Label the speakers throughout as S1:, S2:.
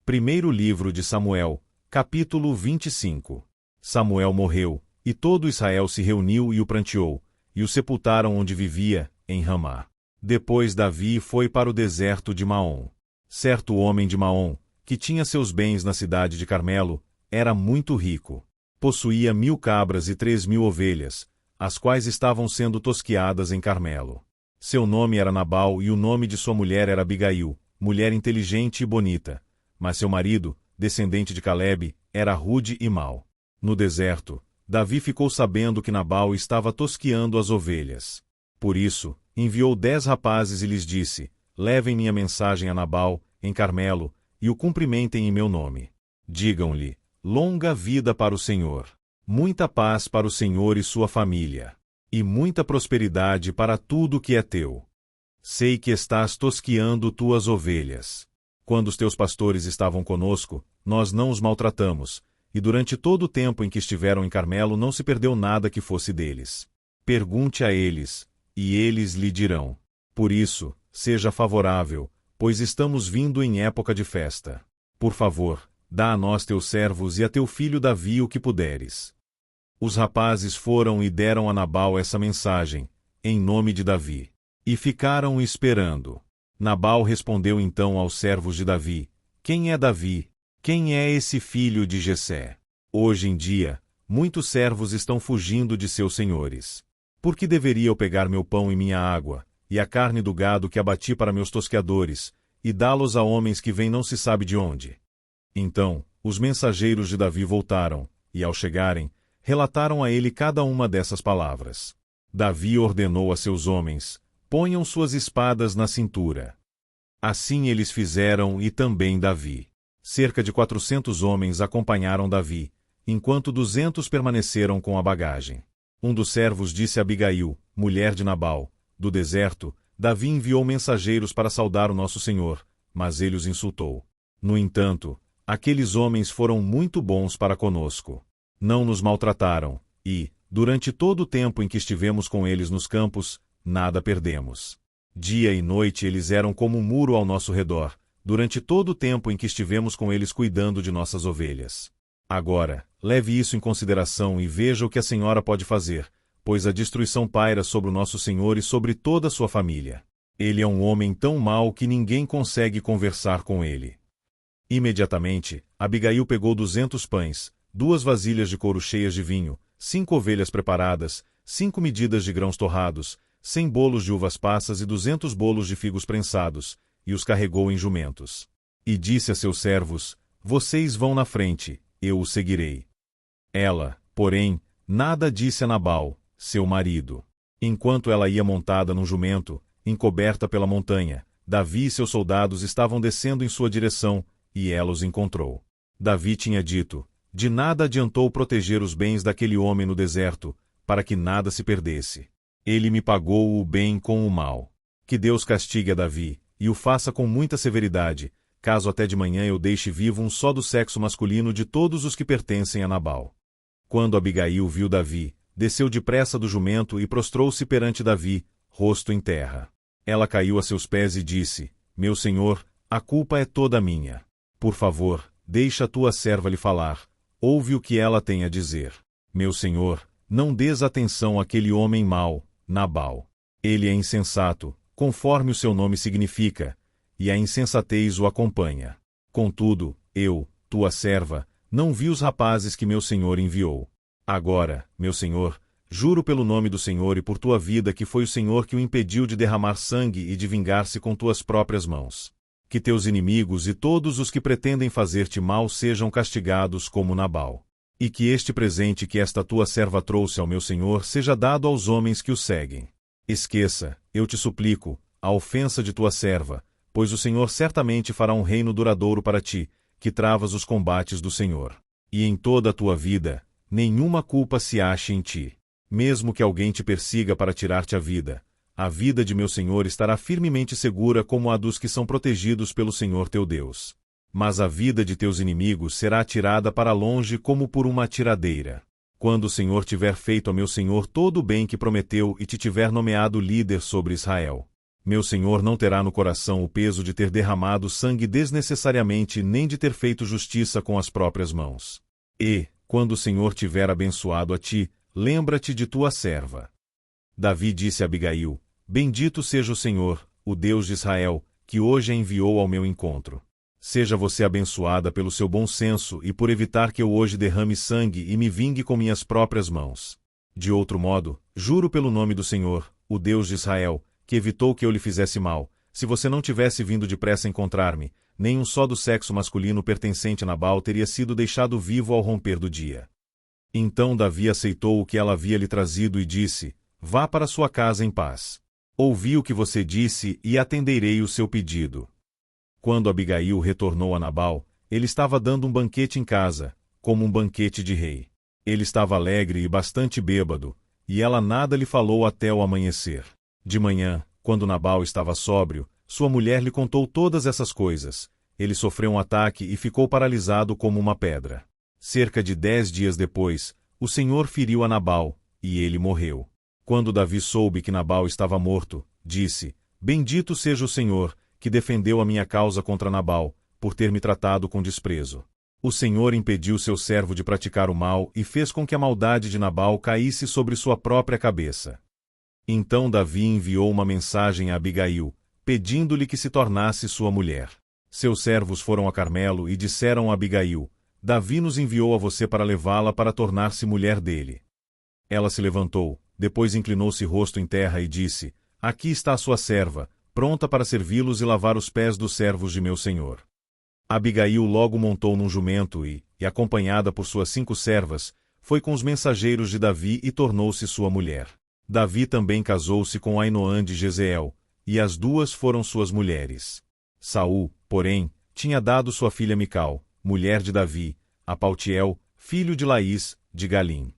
S1: Primeiro livro de Samuel, capítulo 25. Samuel morreu, e todo Israel se reuniu e o pranteou, e o sepultaram onde vivia, em Ramá. Depois Davi foi para o deserto de Maom. Certo homem de Maom, que tinha seus bens na cidade de Carmelo, era muito rico. Possuía 1000 cabras e 3000 ovelhas, as quais estavam sendo tosquiadas em Carmelo. Seu nome era Nabal e o nome de sua mulher era Abigail, mulher inteligente e bonita. Mas seu marido, descendente de Calebe, era rude e mau. No deserto, Davi ficou sabendo que Nabal estava tosquiando as ovelhas. Por isso, enviou 10 rapazes e lhes disse: levem minha mensagem a Nabal, em Carmelo, e o cumprimentem em meu nome. Digam-lhe: longa vida para o Senhor, muita paz para o Senhor e sua família, e muita prosperidade para tudo que é teu. Sei que estás tosquiando tuas ovelhas. Quando os teus pastores estavam conosco, nós não os maltratamos, e durante todo o tempo em que estiveram em Carmelo não se perdeu nada que fosse deles. Pergunte a eles, e eles lhe dirão. Por isso, seja favorável, pois estamos vindo em época de festa. Por favor, dá a nós teus servos e a teu filho Davi o que puderes. Os rapazes foram e deram a Nabal essa mensagem, em nome de Davi. E ficaram esperando. Nabal respondeu então aos servos de Davi: quem é Davi? Quem é esse filho de Jessé? Hoje em dia, muitos servos estão fugindo de seus senhores. Por que deveria eu pegar meu pão e minha água, e a carne do gado que abati para meus tosqueadores, e dá-los a homens que vêm não se sabe de onde? Então, os mensageiros de Davi voltaram, e ao chegarem, relataram a ele cada uma dessas palavras. Davi ordenou a seus homens: ponham suas espadas na cintura. Assim eles fizeram e também Davi. Cerca de 400 homens acompanharam Davi, enquanto 200 permaneceram com a bagagem. Um dos servos disse a Abigail, mulher de Nabal: do deserto, Davi enviou mensageiros para saudar o nosso senhor, mas ele os insultou. No entanto, aqueles homens foram muito bons para conosco. Não nos maltrataram, e, durante todo o tempo em que estivemos com eles nos campos, nada perdemos. Dia e noite eles eram como um muro ao nosso redor, durante todo o tempo em que estivemos com eles cuidando de nossas ovelhas. Agora, leve isso em consideração e veja o que a senhora pode fazer, pois a destruição paira sobre o nosso senhor e sobre toda a sua família. Ele é um homem tão mau que ninguém consegue conversar com ele. Imediatamente, Abigail pegou 200 pães, 2 vasilhas de couro cheias de vinho, 5 ovelhas preparadas, 5 medidas de grãos torrados, 100 bolos de uvas passas e 200 bolos de figos prensados, e os carregou em jumentos. E disse a seus servos: vocês vão na frente, eu os seguirei. Ela, porém, nada disse a Nabal, seu marido. Enquanto ela ia montada num jumento, encoberta pela montanha, Davi e seus soldados estavam descendo em sua direção, e ela os encontrou. Davi tinha dito: de nada adiantou proteger os bens daquele homem no deserto, para que nada se perdesse. Ele me pagou o bem com o mal. Que Deus castigue a Davi, e o faça com muita severidade, caso até de manhã eu deixe vivo um só do sexo masculino de todos os que pertencem a Nabal. Quando Abigail viu Davi, desceu depressa do jumento e prostrou-se perante Davi, rosto em terra. Ela caiu a seus pés e disse: meu senhor, a culpa é toda minha. Por favor, deixa a tua serva lhe falar, ouve o que ela tem a dizer. Meu senhor, não dês atenção àquele homem mau, Nabal. Ele é insensato, conforme o seu nome significa, e a insensatez o acompanha. Contudo, eu, tua serva, não vi os rapazes que meu senhor enviou. Agora, meu senhor, juro pelo nome do Senhor e por tua vida que foi o Senhor que o impediu de derramar sangue e de vingar-se com tuas próprias mãos. Que teus inimigos e todos os que pretendem fazer-te mal sejam castigados como Nabal. E que este presente que esta tua serva trouxe ao meu senhor seja dado aos homens que o seguem. Esqueça, eu te suplico, a ofensa de tua serva, pois o Senhor certamente fará um reino duradouro para ti, que travas os combates do Senhor. E em toda a tua vida, nenhuma culpa se ache em ti. Mesmo que alguém te persiga para tirar-te a vida de meu senhor estará firmemente segura como a dos que são protegidos pelo Senhor teu Deus. Mas a vida de teus inimigos será atirada para longe como por uma atiradeira. Quando o Senhor tiver feito a meu senhor todo o bem que prometeu e te tiver nomeado líder sobre Israel. Meu senhor não terá no coração o peso de ter derramado sangue desnecessariamente nem de ter feito justiça com as próprias mãos. E, quando o Senhor tiver abençoado a ti, lembra-te de tua serva. Davi disse a Abigail: Bendito seja o Senhor, o Deus de Israel, que hoje a enviou ao meu encontro. Seja você abençoada pelo seu bom senso e por evitar que eu hoje derrame sangue e me vingue com minhas próprias mãos. De outro modo, juro pelo nome do Senhor, o Deus de Israel, que evitou que eu lhe fizesse mal, se você não tivesse vindo depressa encontrar-me, nem um só do sexo masculino pertencente a Nabal teria sido deixado vivo ao romper do dia. Então Davi aceitou o que ela havia lhe trazido e disse: Vá para sua casa em paz. Ouvi o que você disse e atenderei o seu pedido. Quando Abigail retornou a Nabal, ele estava dando um banquete em casa, como um banquete de rei. Ele estava alegre e bastante bêbado, e ela nada lhe falou até o amanhecer. De manhã, quando Nabal estava sóbrio, sua mulher lhe contou todas essas coisas. Ele sofreu um ataque e ficou paralisado como uma pedra. Cerca de 10 dias depois, o Senhor feriu a Nabal, e ele morreu. Quando Davi soube que Nabal estava morto, disse: Bendito seja o Senhor, que defendeu a minha causa contra Nabal, por ter me tratado com desprezo. O Senhor impediu seu servo de praticar o mal e fez com que a maldade de Nabal caísse sobre sua própria cabeça. Então Davi enviou uma mensagem a Abigail, pedindo-lhe que se tornasse sua mulher. Seus servos foram a Carmelo e disseram a Abigail: Davi nos enviou a você para levá-la para tornar-se mulher dele. Ela se levantou, depois inclinou-se rosto em terra e disse: Aqui está a sua serva, pronta para servi-los e lavar os pés dos servos de meu senhor. Abigail logo montou num jumento e, acompanhada por suas 5 servas, foi com os mensageiros de Davi e tornou-se sua mulher. Davi também casou-se com Ainoã de Jezreel, e as 2 foram suas mulheres. Saul, porém, tinha dado sua filha Mical, mulher de Davi, a Paltiel, filho de Laís, de Galim.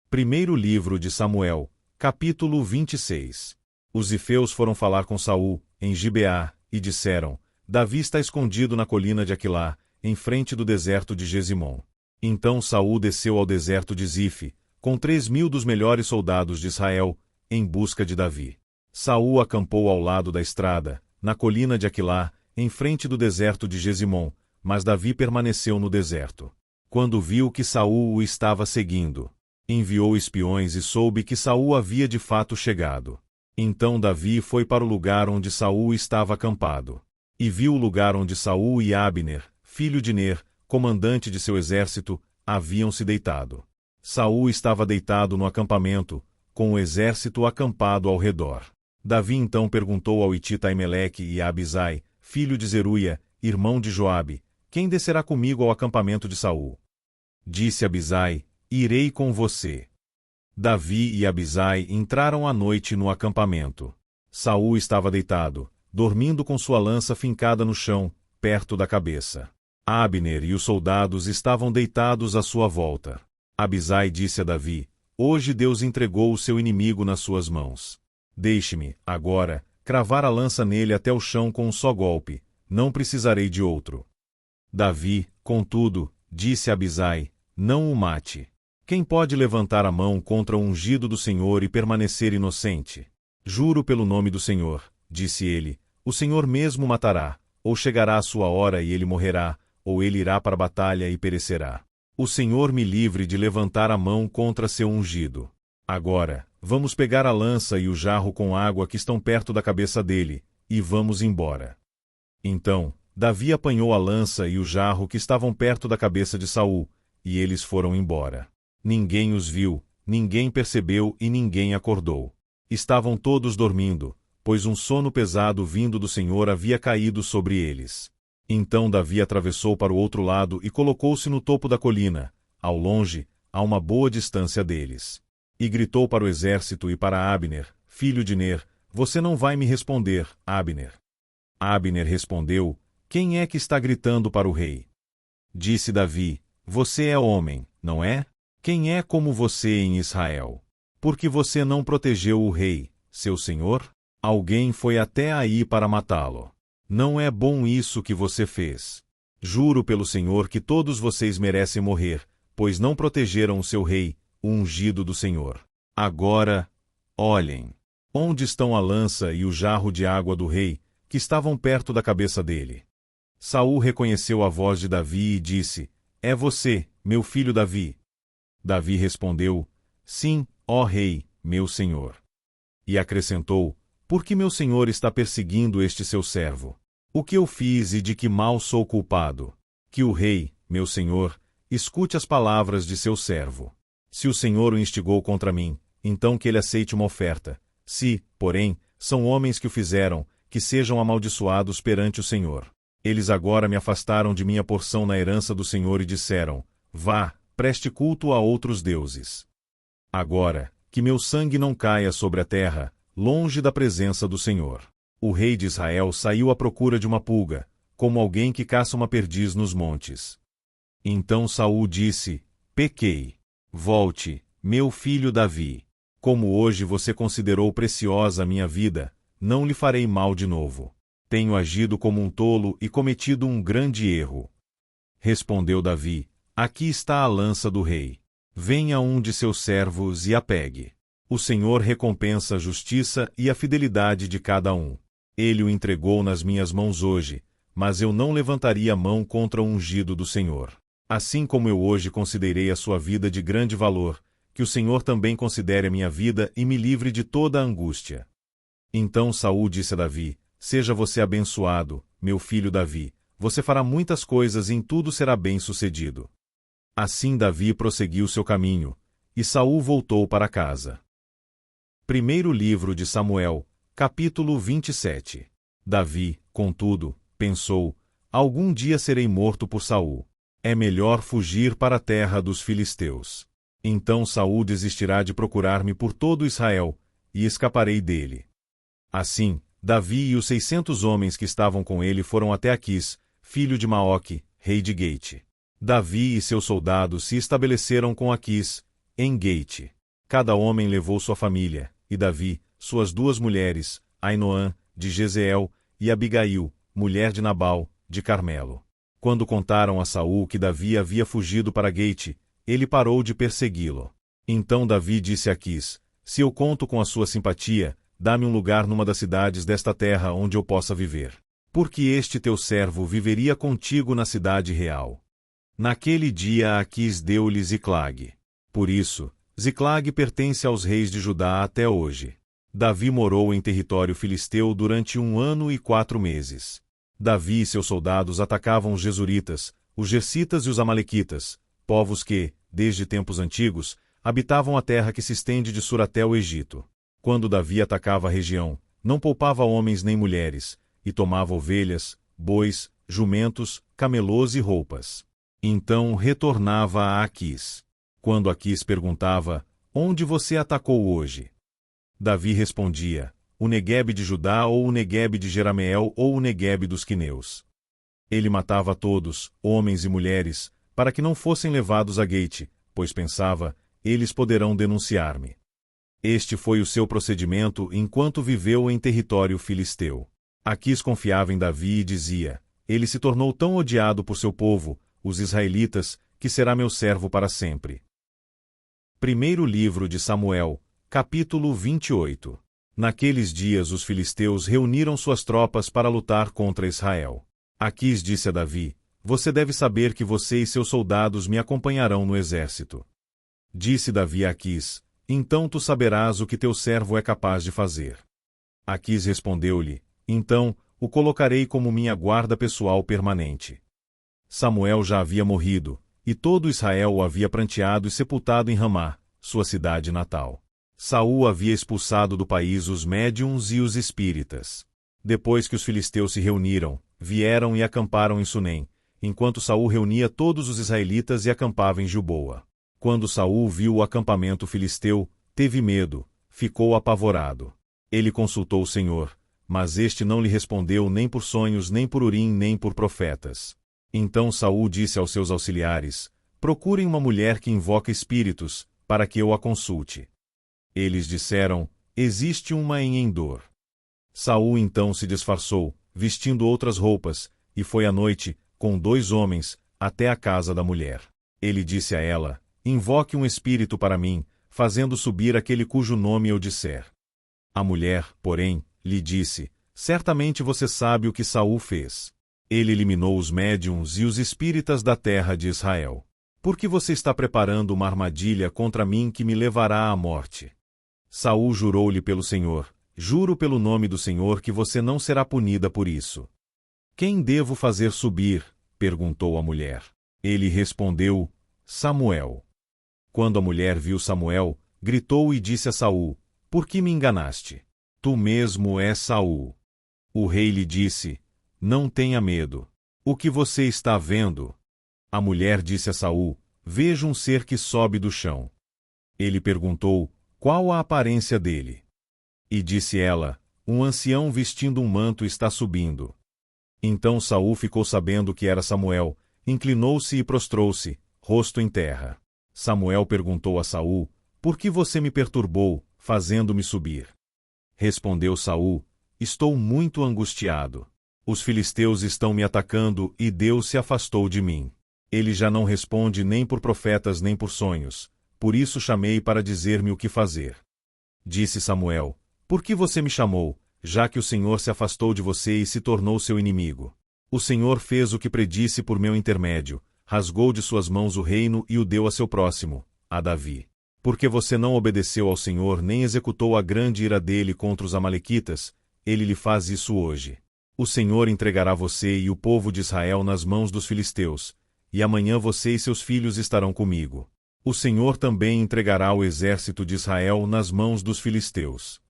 S1: Primeiro livro de Samuel, capítulo 26. Os zifeus foram falar com Saul, em Gibeá, e disseram: Davi está escondido na colina de Aquilá, em frente do deserto de Gesimom. Então Saul desceu ao deserto de Zife, com 3.000 dos melhores soldados de Israel, em busca de Davi. Saul acampou ao lado da estrada, na colina de Aquilá, em frente do deserto de Gesimom, mas Davi permaneceu no deserto. Quando viu que Saul o estava seguindo, enviou espiões e soube que Saul havia de fato chegado. Então Davi foi para o lugar onde Saul estava acampado. E viu o lugar onde Saul e Abner, filho de Ner, comandante de seu exército, haviam se deitado. Saul estava deitado no acampamento, com o exército acampado ao redor. Davi então perguntou ao hitita Aimeleque e a Abisai, filho de Zeruia, irmão de Joabe: Quem descerá comigo ao acampamento de Saul? Disse Abisai: Irei com você. Davi e Abisai entraram à noite no acampamento. Saul estava deitado, dormindo com sua lança fincada no chão, perto da cabeça. Abner e os soldados estavam deitados à sua volta. Abisai disse a Davi: Hoje Deus entregou o seu inimigo nas suas mãos. Deixe-me, agora, cravar a lança nele até o chão com um só golpe, não precisarei de outro. Davi, contudo, disse a Abisai: Não o mate. Quem pode levantar a mão contra o ungido do Senhor e permanecer inocente? Juro pelo nome do Senhor, disse ele, o Senhor mesmo matará, ou chegará a sua hora e ele morrerá, ou ele irá para a batalha e perecerá. O Senhor me livre de levantar a mão contra seu ungido. Agora, vamos pegar a lança e o jarro com água que estão perto da cabeça dele, e vamos embora. Então, Davi apanhou a lança e o jarro que estavam perto da cabeça de Saul, e eles foram embora. Ninguém os viu, ninguém percebeu e ninguém acordou. Estavam todos dormindo, pois um sono pesado vindo do Senhor havia caído sobre eles. Então Davi atravessou para o outro lado e colocou-se no topo da colina, ao longe, a uma boa distância deles. E gritou para o exército e para Abner, filho de Ner: Você não vai me responder, Abner. Abner respondeu: Quem é que está gritando para o rei? Disse Davi: Você é homem, não é? Quem é como você em Israel? Porque você não protegeu o rei, seu senhor? Alguém foi até aí para matá-lo. Não é bom isso que você fez. Juro pelo Senhor que todos vocês merecem morrer, pois não protegeram o seu rei, o ungido do Senhor. Agora, olhem. Onde estão a lança e o jarro de água do rei, que estavam perto da cabeça dele? Saul reconheceu a voz de Davi e disse: É você, meu filho Davi. Davi respondeu: Sim, ó rei, meu senhor. E acrescentou: Por que meu senhor está perseguindo este seu servo? O que eu fiz e de que mal sou culpado? Que o rei, meu senhor, escute as palavras de seu servo. Se o senhor o instigou contra mim, então que ele aceite uma oferta. Se, porém, são homens que o fizeram, que sejam amaldiçoados perante o Senhor. Eles agora me afastaram de minha porção na herança do Senhor e disseram: Vá, preste culto a outros deuses. Agora, que meu sangue não caia sobre a terra, longe da presença do Senhor. O rei de Israel saiu à procura de uma pulga, como alguém que caça uma perdiz nos montes. Então Saul disse: Pequei. Volte, meu filho Davi. Como hoje você considerou preciosa a minha vida, não lhe farei mal de novo. Tenho agido como um tolo e cometido um grande erro. Respondeu Davi: Aqui está a lança do rei. Venha um de seus servos e a pegue. O Senhor recompensa a justiça e a fidelidade de cada um. Ele o entregou nas minhas mãos hoje, mas eu não levantaria a mão contra o ungido do Senhor. Assim como eu hoje considerei a sua vida de grande valor, que o Senhor também considere a minha vida e me livre de toda a angústia. Então Saul disse a Davi: Seja você abençoado, meu filho Davi, você fará muitas coisas e em tudo será bem-sucedido. Assim Davi prosseguiu seu caminho, e Saul voltou para casa. Primeiro livro de Samuel, capítulo 27. Davi, contudo, pensou: Algum dia serei morto por Saul. É melhor fugir para a terra dos filisteus. Então Saul desistirá de procurar-me por todo Israel, e escaparei dele. Assim, Davi e os 600 homens que estavam com ele foram até Aquis, filho de Maoque, rei de Gate. Davi e seus soldados se estabeleceram com Aquis, em Gate. Cada homem levou sua família, e Davi, suas 2 mulheres, Ainoã, de Jezeel, e Abigail, mulher de Nabal, de Carmelo. Quando contaram a Saul que Davi havia fugido para Gate, ele parou de persegui-lo. Então Davi disse a Aquis: Se eu conto com a sua simpatia, dá-me um lugar numa das cidades desta terra onde eu possa viver. Porque este teu servo viveria contigo na cidade real. Naquele dia Aquis deu-lhe Ziclag. Por isso, Ziclag pertence aos reis de Judá até hoje. Davi morou em território filisteu durante 1 ano e 4 meses. Davi e seus soldados atacavam os Gesuritas, os Gersitas e os Amalequitas, povos que, desde tempos antigos, habitavam a terra que se estende de Sur até o Egito. Quando Davi atacava a região, não poupava homens nem mulheres, e tomava ovelhas, bois, jumentos, camelôs e roupas. Então retornava a Aquis. Quando Aquis perguntava: Onde você atacou hoje? Davi respondia: O Neguebe de Judá ou o Neguebe de Jerameel ou o Neguebe dos Quineus. Ele matava todos, homens e mulheres, para que não fossem levados a Gate, pois pensava: Eles poderão denunciar-me. Este foi o seu procedimento enquanto viveu em território filisteu. Aquis confiava em Davi e dizia: Ele se tornou tão odiado por seu povo, os israelitas, que será meu servo para sempre. Primeiro livro de Samuel, capítulo 28. Naqueles dias os filisteus reuniram suas tropas para lutar contra Israel. Aquis disse a Davi: Você deve saber que você e seus soldados me acompanharão no exército. Disse Davi a Aquis: Então tu saberás o que teu servo é capaz de fazer. Aquis respondeu-lhe: Então, o colocarei como minha guarda pessoal permanente. Samuel já havia morrido, e todo Israel o havia pranteado e sepultado em Ramá, sua cidade natal. Saul havia expulsado do país os médiuns e os espíritas. Depois que os filisteus se reuniram, vieram e acamparam em Sunem, enquanto Saul reunia todos os israelitas e acampava em Gilboa. Quando Saul viu o acampamento filisteu, teve medo, ficou apavorado. Ele consultou o Senhor, mas este não lhe respondeu nem por sonhos, nem por Urim, nem por profetas. Então Saul disse aos seus auxiliares: Procurem uma mulher que invoca espíritos, para que eu a consulte. Eles disseram: Existe uma em Endor. Saul então se disfarçou, vestindo outras roupas, e foi à noite, com 2 homens, até a casa da mulher. Ele disse a ela: Invoque um espírito para mim, fazendo subir aquele cujo nome eu disser. A mulher, porém, lhe disse: certamente você sabe o que Saul fez. Ele eliminou os médiuns e os espíritas da terra de Israel. Por que você está preparando uma armadilha contra mim que me levará à morte? Saul jurou-lhe pelo Senhor: juro pelo nome do Senhor que você não será punida por isso. Quem devo fazer subir? Perguntou a mulher. Ele respondeu: Samuel. Quando a mulher viu Samuel, gritou e disse a Saul: por que me enganaste? Tu mesmo és Saul. O rei lhe disse: não tenha medo. O que você está vendo? A mulher disse a Saul: vejo um ser que sobe do chão. Ele perguntou: qual a aparência dele? E disse ela: um ancião vestindo um manto está subindo. Então Saul ficou sabendo que era Samuel, inclinou-se e prostrou-se, rosto em terra. Samuel perguntou a Saul: por que você me perturbou, fazendo-me subir? Respondeu Saul: estou muito angustiado. Os filisteus estão me atacando e Deus se afastou de mim. Ele já não responde nem por profetas nem por sonhos, por isso chamei para dizer-me o que fazer. Disse Samuel: por que você me chamou, já que o Senhor se afastou de você e se tornou seu inimigo? O Senhor fez o que predisse por meu intermédio, rasgou de suas mãos o reino e o deu a seu próximo, a Davi. Porque você não obedeceu ao Senhor nem executou a grande ira dele contra os amalequitas, ele lhe faz isso hoje. O Senhor entregará você e o povo de Israel nas mãos dos filisteus, e amanhã você e seus filhos estarão comigo. O Senhor também entregará o exército de Israel nas mãos dos filisteus.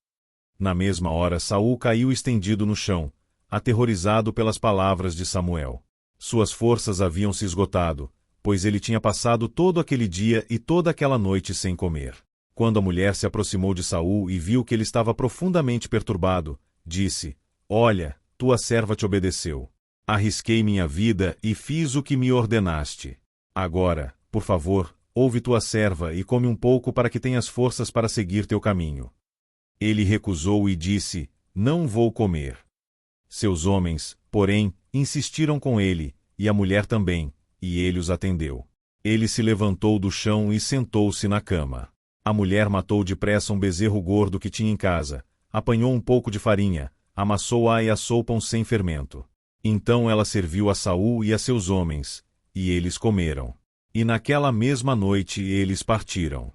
S1: Na mesma hora Saul caiu estendido no chão, aterrorizado pelas palavras de Samuel. Suas forças haviam se esgotado, pois ele tinha passado todo aquele dia e toda aquela noite sem comer. Quando a mulher se aproximou de Saul e viu que ele estava profundamente perturbado, disse: olha, tua serva te obedeceu. Arrisquei minha vida e fiz o que me ordenaste. Agora, por favor, ouve tua serva e come um pouco para que tenhas forças para seguir teu caminho. Ele recusou e disse: não vou comer. Seus homens, porém, insistiram com ele, e a mulher também, e ele os atendeu. Ele se levantou do chão e sentou-se na cama. A mulher matou depressa um bezerro gordo que tinha em casa, apanhou um pouco de farinha, amassou-a e assou pão sem fermento. Então ela serviu a Saul e a seus homens, e eles comeram. E naquela mesma noite eles partiram.